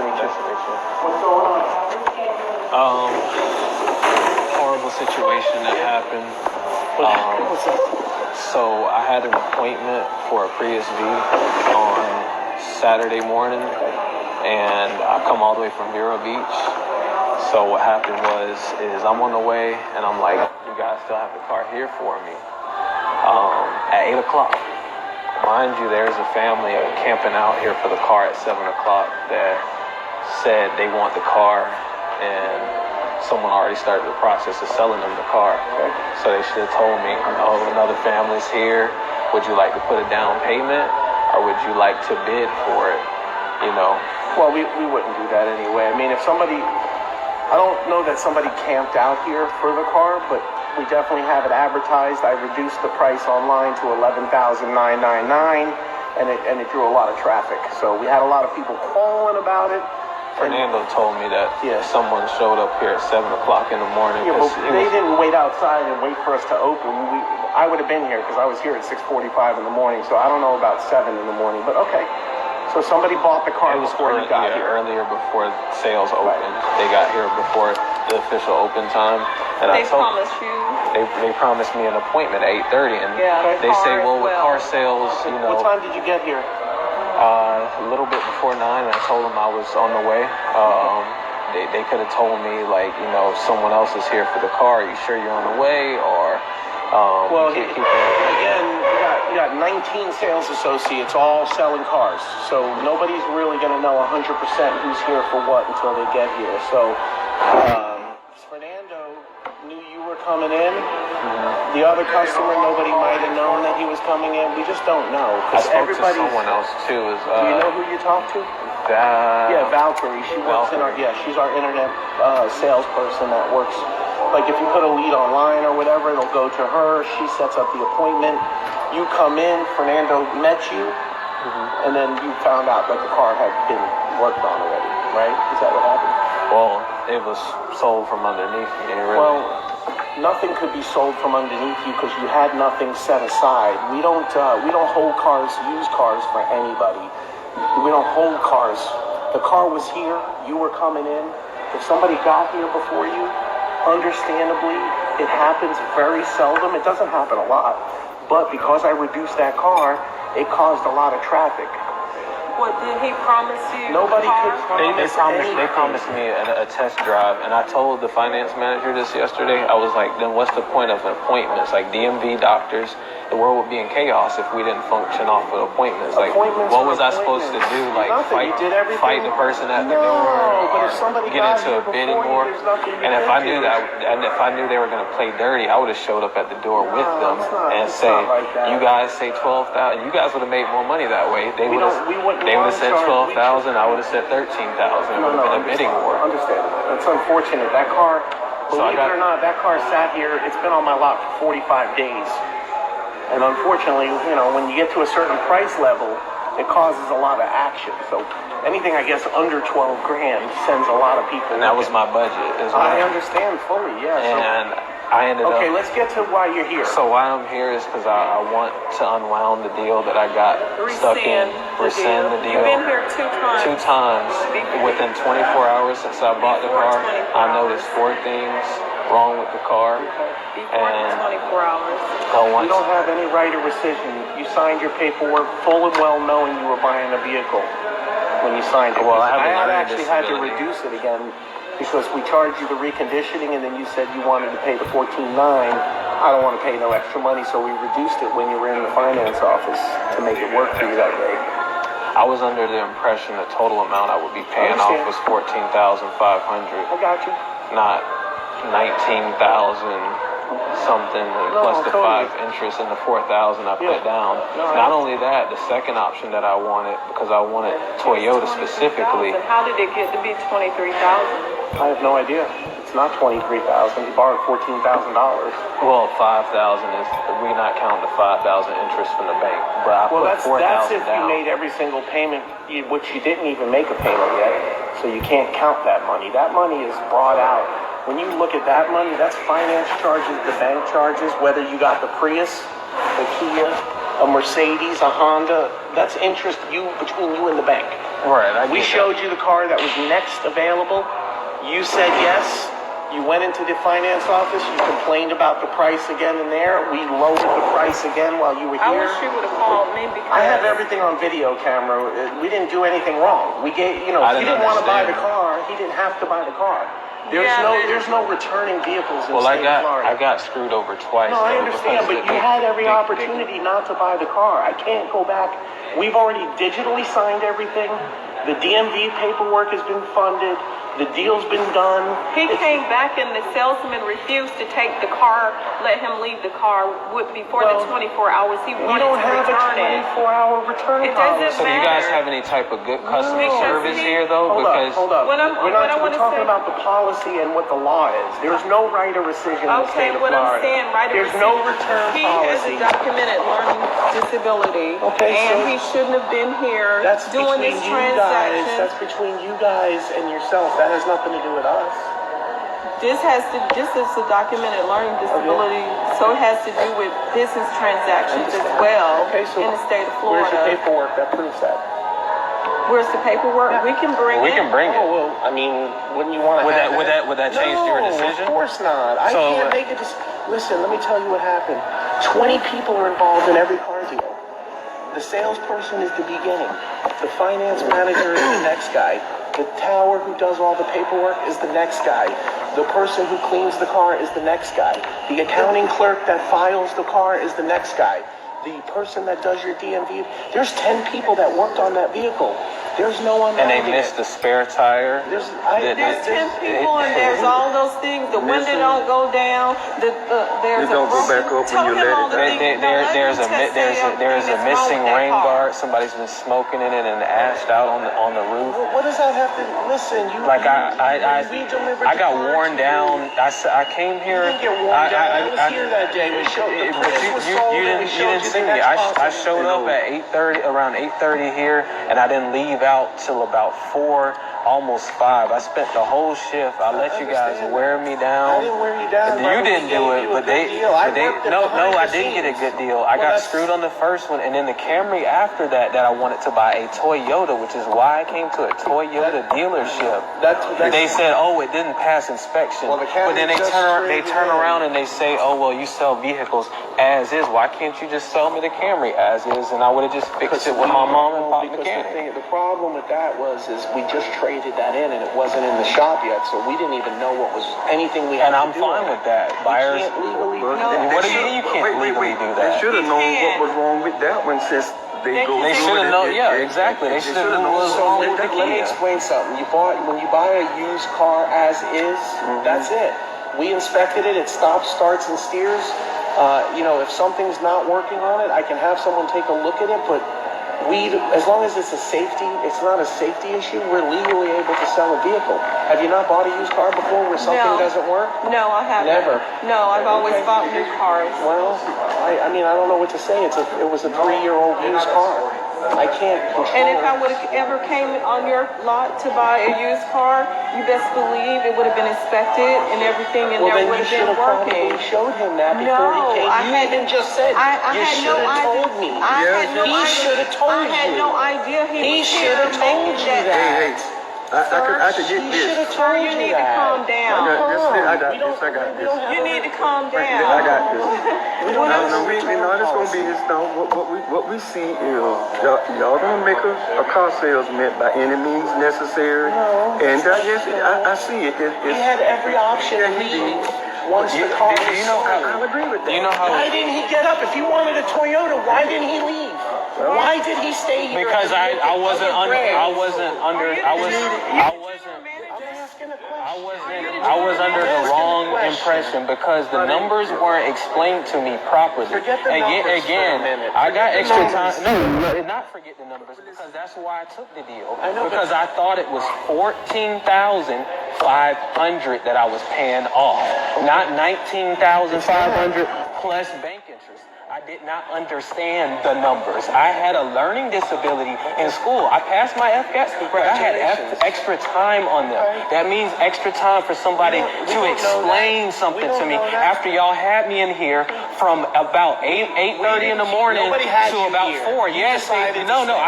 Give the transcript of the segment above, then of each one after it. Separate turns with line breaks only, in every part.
to meet you.
Nice to meet you.
What's going on?
Horrible situation that happened.
What's up?
So I had an appointment for a Prius V on Saturday morning, and I come all the way from Vero Beach. So what happened is I'm on the way, and I'm like, you guys still have the car here for me at 8 o'clock. Mind you, there's a family camping out here for the car at 7 o'clock that said they want the car, and someone already started the process of selling them the car. So they should have told me, oh, another family's here. Would you like to put a down payment, or would you like to bid for it? You know?
Well, we wouldn't do that anyway. I mean, if somebody, I don't know that somebody camped out here for the car, but we definitely have it advertised. I reduced the price online to $11,999, and it drew a lot of traffic. So we had a lot of people calling about it.
Fernando told me that someone showed up here at 7 o'clock in the morning.
Yeah, but they didn't wait outside and wait for us to open. I would have been here because I was here at 6:45 in the morning, so I don't know about 7 in the morning, but okay. So somebody bought the car before you got here.
Earlier before sales opened. Right. They got here before the official open time. And
they promised you.
They promised me an appointment at 8:30, and they say, well, with car sales, you know.
What time did you get here?
A little bit before 9, and I told them I was on the way. They could have told me, like, you know, someone else is here for the car. Are you sure you're on the way? Or,
well, again, you got 19 sales associates all selling cars. So nobody's really going to know 100% who's here for what until they get here. So Fernando knew you were coming in. The other customer, nobody might have known that he was coming in. We just don't know.
I spoke to someone else too.
Do you know who you talked to? Valkyrie. She works she's our internet salesperson that works. Like if you put a lead online or whatever, it'll go to her. She sets up the appointment. You come in. Fernando met you, and then you found out that the car had been worked on already. Right? Is that what happened?
Well, it was sold from underneath me. Really.
Well, nothing could be sold from underneath you because you had nothing set aside. We don't hold cars, used cars for anybody. We don't hold cars. The car was here. You were coming in. If somebody got here before you, understandably, it happens very seldom. It doesn't happen a lot. But because I reduced that car, it caused a lot of traffic.
What, did he promise you?
Nobody could promise anything.
They promised me a test drive, and I told the finance manager this yesterday. I was like, then what's the point of an appointment? It's like DMV doctors. The world would be in chaos if we didn't function off of appointments. Like, what was I supposed to do? Like, fight the person at the door,
but if somebody
get into a bidding war? And if I knew they were going to play dirty, I would have showed up at the door with them and say, you guys say 12,000. You guys would have made more money that way. They would have said 12,000. I would have said 13,000. It would have been a bidding war.
Understandable. It's unfortunate. That car, believe it or not, that car sat here. It's been on my lot for 45 days. And unfortunately, you know, when you get to a certain price level, it causes a lot of action. So anything, I guess, under 12 grand sends a lot of people.
And that was my budget as well.
I understand fully, yeah.
And I ended up...
Okay, let's get to why you're here.
So why I'm here is because I want to unwound the deal that I got stuck in. Rescind the deal.
You've been here 2 times.
2 times. Within 24 hours since I bought the car, I noticed 4 things wrong with the car.
Before the 24 hours.
You don't have any right of rescission. You signed your paperwork full and well knowing you were buying a vehicle when you signed it.
Well, I
actually had to reduce it again because we charged you the reconditioning and then you said you wanted to pay the $14,900. I don't want to pay no extra money, so we reduced it when you were in the finance office to make it work for you that day.
I was under the impression the total amount I would be paying off was $14,500.
I got you.
Not 19,000 something plus the 5 interest and the 4,000 I put down. Not only that, the second option that I wanted, because I wanted Toyota specifically.
How did it get to be $23,000?
I have no idea. It's not $23,000. You borrowed $14,000.
Well, 5,000 is, we're not counting the 5,000 interest from the bank. But I put 4,000
that's if
down.
You made every single payment, which you didn't even make a payment yet. So you can't count that money. That money is brought out. When you look at that money, that's finance charges, the bank charges, whether you got the Prius, the Kia, a Mercedes, a Honda, that's interest between you and the bank.
Right.
We showed you the car that was next available. You said yes. You went into the finance office. You complained about the price again and there. We lowered the price again while you were
I
here.
wish you would have called me because
I have everything on video camera. We didn't do anything wrong. We gave, if he didn't want to buy the car, he didn't have to buy the car. There's no returning vehicles in the state of Florida.
I got screwed over twice.
No, I understand, but you had every opportunity not to buy the car. I can't go back. We've already digitally signed everything. The DMV paperwork has been funded. The deal's been done.
he came back and the salesman refused to take the car, let him leave the car before the 24 hours. He
We
wanted
don't
to
have a
return it.
24-hour return
It doesn't
policy.
So do you guys
matter.
have any type of good customer
Because
service
he-
here, though?
Hold up.
What
We're
wanna
talking
say-
about the policy and what the law is. There's no right of rescission in the state of
what
Florida.
I'm saying, right?
There's no return
He has
policy.
a documented learning disability,
Okay,
and
so
he shouldn't have been here
That's
doing
between
this
you guys.
transaction.
That's between you guys and yourself. That has nothing to do with us.
This is a documented learning disability, so it has to do with business transactions as well
Okay, so
in the state of
where's
Florida.
your paperwork that proves that?
Where's the paperwork? We can bring
We
it.
can bring it.
Oh, well, I mean, wouldn't you want to have
Would that change your decision?
No, of course not. I
So-
can't make a decision. Listen, let me tell you what happened. 20 people are involved in every car deal. The salesperson is the beginning. The finance manager is the next guy. The tower who does all the paperwork is the next guy. The person who cleans the car is the next guy. The accounting clerk that files the car is the next guy. The person that does your DMV, there's 10 people that worked on that vehicle. There's no one.
And they missed the spare tire.
There's 10 people and there's all those things. The window don't go down. There's
It don't go back up when you let it.
There's a missing rain guard. Somebody's been smoking in it and ashed out on the roof.
What does that have to listen?
I got worn down. I came here.
You didn't get worn down. I was here that day. We showed the
But
place was sold.
you
and we showed
didn't
you
see
the
me.
next
I
possible.
showed up at 8:30, around 8:30 here, and I didn't leave out till about 4, almost 5. I spent the whole shift. I let you guys wear me
I
down.
didn't wear you down.
You
brother.
didn't
We
do
gave
it,
you a
but
good
they,
deal. I
but they,
worked it
no,
behind
I
the
didn't get a
scenes.
good deal. I got screwed on the first one, and then the Camry after that I wanted to buy a Toyota, which is why I came to a Toyota dealership. They said, oh, it didn't pass inspection.
Well, the Camry
But then they
just
turn
traded
around and they say, oh, well, you sell vehicles as is. Why can't you just sell me the Camry as is? And I would have just fixed it with my mom and pop mechanic.
The problem with that is we just traded that in and it wasn't in the shop yet, so we didn't even know what was anything we had
And I'm
to do.
fine with that. Buyers.
We can't legally do
Well,
that.
What do you mean you can't legally do that?
They should have
You
known
can.
what was wrong with that one since they go
They
through
should have
it.
known. Yeah, exactly. They should have known what was wrong with the
Let me
Kia.
explain something. When you buy a used car as is, that's it. We inspected it. It stops, starts, and steers. If something's not working on it, I can have someone take a look at it. But as long as it's not a safety issue, we're legally able to sell a vehicle. Have you not bought a used car before where something
No.
doesn't work?
No, I haven't.
Never.
No, I've always bought new cars.
Well, I don't know what to say. It was a 3-year-old used car. I can't control.
And if I would have ever came on your lot to buy a used car, you best believe it would have been inspected and everything, and
Well,
there
then
would
you
have
should
been
have
working.
probably showed him that before
No,
he came.
I
You
hadn't-
even just said
I
you
had
should
no
have
idea.
told me.
I had no
He
idea.
should have told
I had
you.
no idea he
He
was
should
here
have told
making
you that.
Hey, I could get
He should
this.
have told
You need to calm down.
I got this. I got
We don't-
this. I got
we
this.
don't have
You
a-
need to calm
I
down.
got this.
We don't have a
No, it's gonna be this. No, what we see is y'all gonna make a car salesman by any means necessary.
No.
And yes, I see it.
He had every option
Yeah,
to
he
leave
did.
once the car was sold.
I'll agree with that.
Do you know how?
Why didn't he get up? If he wanted a Toyota, why didn't he leave? Why did he stay here?
Because
and look
I
at
wasn't
other
under.
brands?
I wasn't under. I wasn't. I was under the wrong impression because the numbers weren't explained to me properly.
Forget the numbers for a minute.
I got
Forget
extra
the
time.
numbers.
No, not forget the numbers because that's why I took the deal.
I know,
Because I thought it was 14,500 that I was paying off, not 19,500 plus bank interest. I did not understand the numbers. I had a learning disability in school. I passed my FGATs, but I had extra time on them. That means extra time for somebody to explain something to me. After y'all had me in here from about 8:30 in the morning to about 4. Yes, I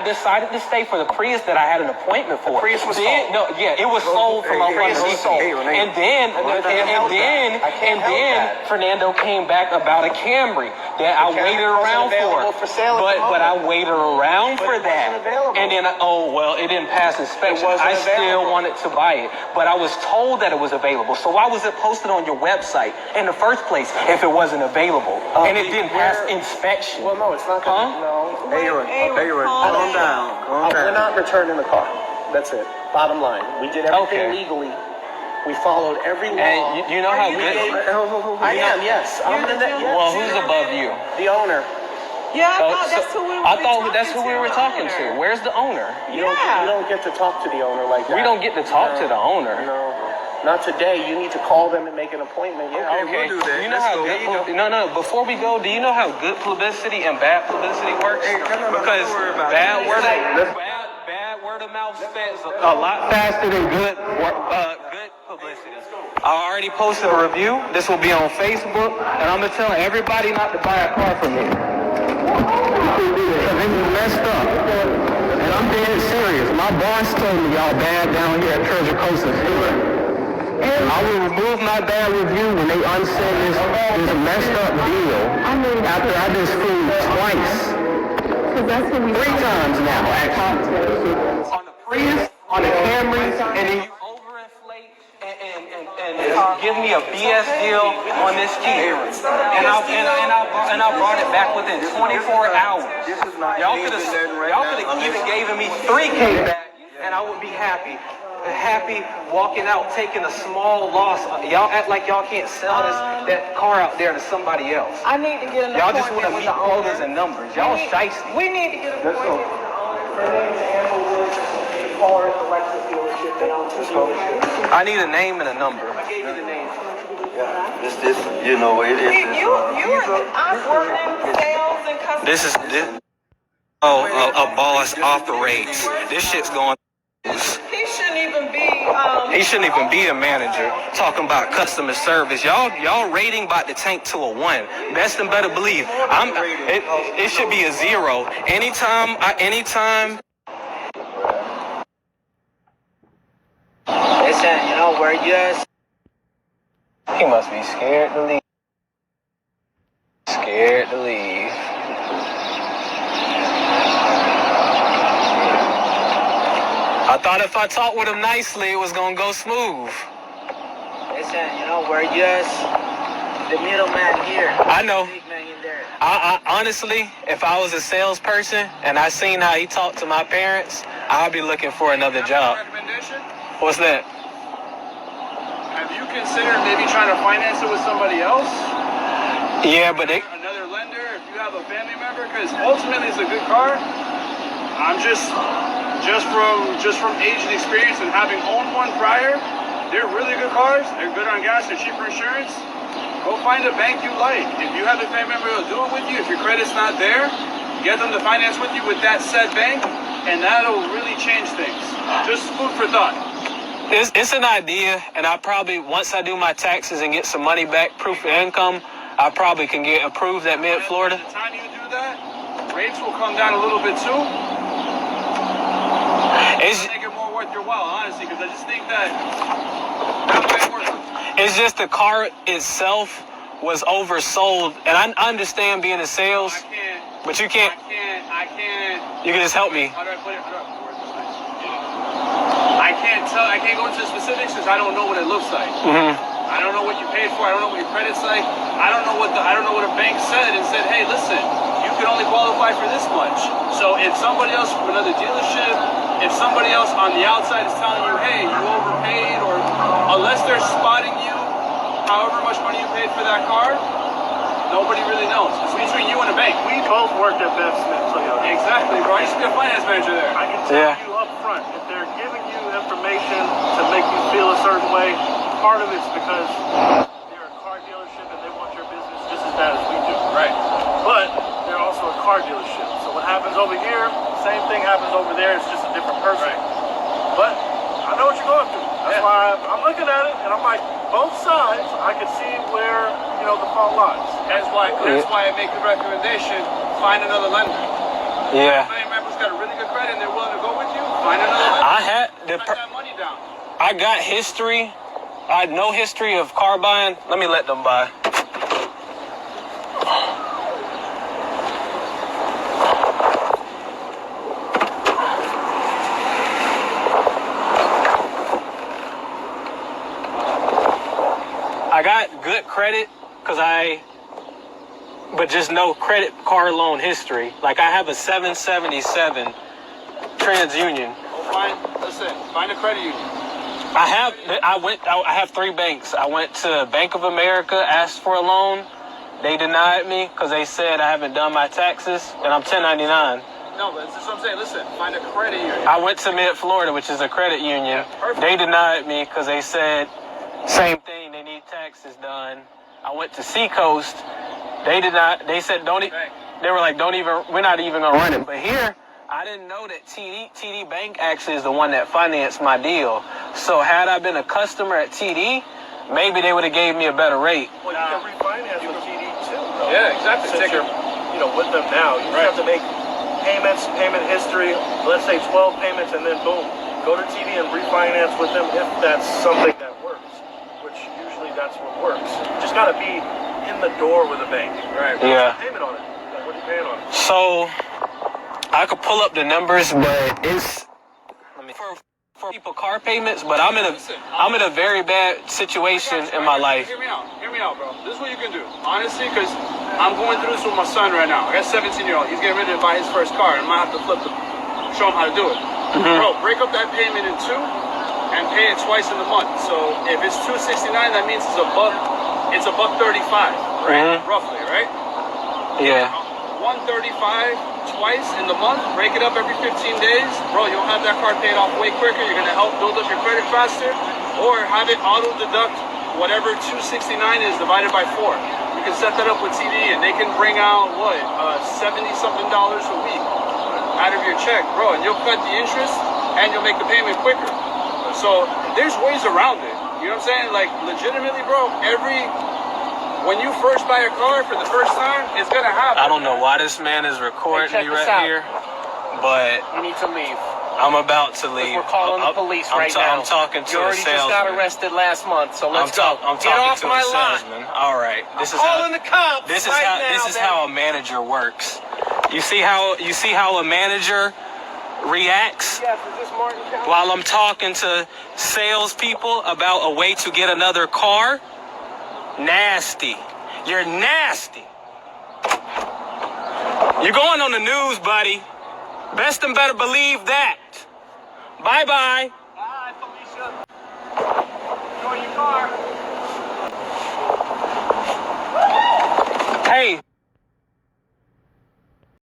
decided to stay for the Prius that I had an appointment for.
Prius was sold.
No, yeah, it was sold from a Home Depot. And then Fernando came back about a Camry that I waited around for. But I waited around for that. And then, it didn't pass inspection. I still wanted to buy it. But I was told that it was available. So why was it posted on your website in the first place if it wasn't available? And it didn't pass inspection.
Well, no, it's not going to. No.
Aaron, calm down.
We're not returning the car. That's it. Bottom line. We did everything legally. We followed every law.
And you know how good...
I am, yes.
Well, who's above you?
The owner.
Yeah, that's who we were
that's who we were talking to. Where's the owner?
You don't get to talk to the owner like that.
We don't get to talk to the owner.
No. Not today. You need to call them and make an appointment. Yeah.
Okay.
We'll do that.
Do you know how good... No. Before we go, do you know how good publicity and bad publicity works? Because bad word of mouth spreads a lot faster than good publicity. I already posted a review. This will be on Facebook, and I'm gonna tell everybody not to buy a car from me. Because this is messed up, and I'm being serious. My boss told me y'all bad down here at Treasure Coast and Stewart. I will remove my bad review when they unsend this messed up deal after I just flew twice. 3 times now, actually. On the Prius, on the Camry, and then you overinflate and give me a BS deal on this key. And I brought it back within 24 hours. Y'all could have even given me 3K back, and I would be happy walking out taking a small loss. Y'all act like y'all can't sell that car out there to somebody else.
I need to get an
Y'all just want to
appointment
meet
with the
quotas and numbers. Y'all shiesty.
We need to get an appointment.
I need a name and a number.
Yeah, this, you know, it is.
I've worked in sales and customer.
This is a boss operates. This shit's going.
He shouldn't even be.
He shouldn't even be a manager. Talking about customer service, y'all rating about to tank to a 1. Best and better believe. It should be a 0. Anytime.
Listen, where you at?
He must be scared to leave. I thought if I talked with him nicely, it was gonna go smooth.
Listen, where you at? The middleman here.
I know.
Big man in there.
I honestly, if I was a salesperson and I seen how he talked to my parents, I'd be looking for another job.
Recommendation?
What's that?
Have you considered maybe trying to finance it with somebody else?
Yeah, but
Another lender, if you have a family member, because ultimately it's a good car. I'm just from age and experience and having owned one prior, they're really good cars. They're good on gas. They're cheaper insurance. Go find a bank you like. If you have a family member who'll do it with you, if your credit's not there, get them to finance with you with that said bank, and that'll really change things. Just food for thought.
It's an idea, and I probably, once I do my taxes and get some money back, proof of income, I probably can get approved at Mid-Florida.
By the time you do that, rates will come down a little bit too.
It's
make it more worth your while, honestly, because I just think that way it works.
It's just the car itself was oversold, and I understand being in sales, but you can't.
I can't.
You can just help me.
How do I put it? I can't tell. I can't go into specifics because I don't know what it looks like. I don't know what you paid for. I don't know what your credit's like. I don't know what a bank said and said, hey, listen, you can only qualify for this much. So if somebody else from another dealership, if somebody else on the outside is telling you, hey, you overpaid, or unless they're spotting you, however much money you paid for that car, nobody really knows. It's between you and a bank.
We both worked at Bev Smith Toyota.
Exactly, bro. I used to be a finance manager there.
I can tell you up front, if they're giving you information to make you feel a certain way, part of it's because they're a car dealership and they want your business just as bad as we do.
Right.
But but they're also a car dealership. So what happens over here, same thing happens over there. It's just a different person.
Right.
But I know what you're going through. That's why I'm looking at it, and I'm like, both sides, I can see where, the fault lies.
That's why I make the recommendation, find another lender.
Yeah.
If any member's got a really good credit and they're willing to go with you, find another lender. Cut that money down.
I got history. I had no history of car buying. Let me let them buy. I got good credit but just no credit card loan history. Like I have a 777 TransUnion.
Find a credit union.
I have 3 banks. I went to Bank of America, asked for a loan. They denied me because they said I haven't done my taxes and I'm 1099.
No, but that's what I'm saying. Listen, find a credit union.
I went to Mid-Florida, which is a credit union. They denied me because they said same thing. They need taxes done. I went to Seacoast. They said they were like, we're not even gonna run it. But here, I didn't know that TD Bank actually is the one that financed my deal. So had I been a customer at TD, maybe they would have gave me a better rate.
Well, you can refinance with TD too, though.
Yeah, exactly.
Since you're, with them now, you just have to make payments, payment history. Let's say 12 payments, and then boom, go to TD and refinance with them if that's something that works. Which usually that's what works. You just gotta be in the door with a bank.
Right.
Yeah.
What's your payment on it? What are you paying on it?
So I could pull up the numbers, but it's for people car payments. But I'm in a very bad situation in my life.
Hear me out, bro. This is what you can do. Honestly, because I'm going through this with my son right now. I got a 17-year-old. He's getting ready to buy his first car, and I might have to show him how to do it.
Mm-hmm.
Bro, break up that payment in 2 and pay it twice in the month. So if it's $269, that means it's $135, right?
Mm-hmm.
Roughly, right?
Yeah.
$135 twice in the month, break it up every 15 days, bro, you'll have that car paid off way quicker. You're gonna help build up your credit faster, or have it auto deduct whatever $269 is divided by 4. You can set that up with TD, and they can bring out $70-something a week out of your check, bro, and you'll cut the interest and you'll make the payment quicker. So there's ways around it. You know what I'm saying? Like legitimately, bro, when you first buy a car for the first time, it's gonna happen.
I don't know why this man is recording me right here, but
You need to leave.
I'm about to leave.
We're calling the police right now.
I'm talking to
You
a
already
salesman.
just got arrested last month, so let's go.
I'm
Get
talking
off
to
my
a
lot.
salesman. All right. This is
Calling the cops.
This is
right
how
now,
this is
man.
how a manager works. You see how a manager reacts
Yes, is this Martin County?
while I'm talking to salespeople about a way to get another car? Nasty. You're nasty. You're going on the news, buddy. Best and better believe that. Bye-bye.
Bye, Felicia. Enjoy your car.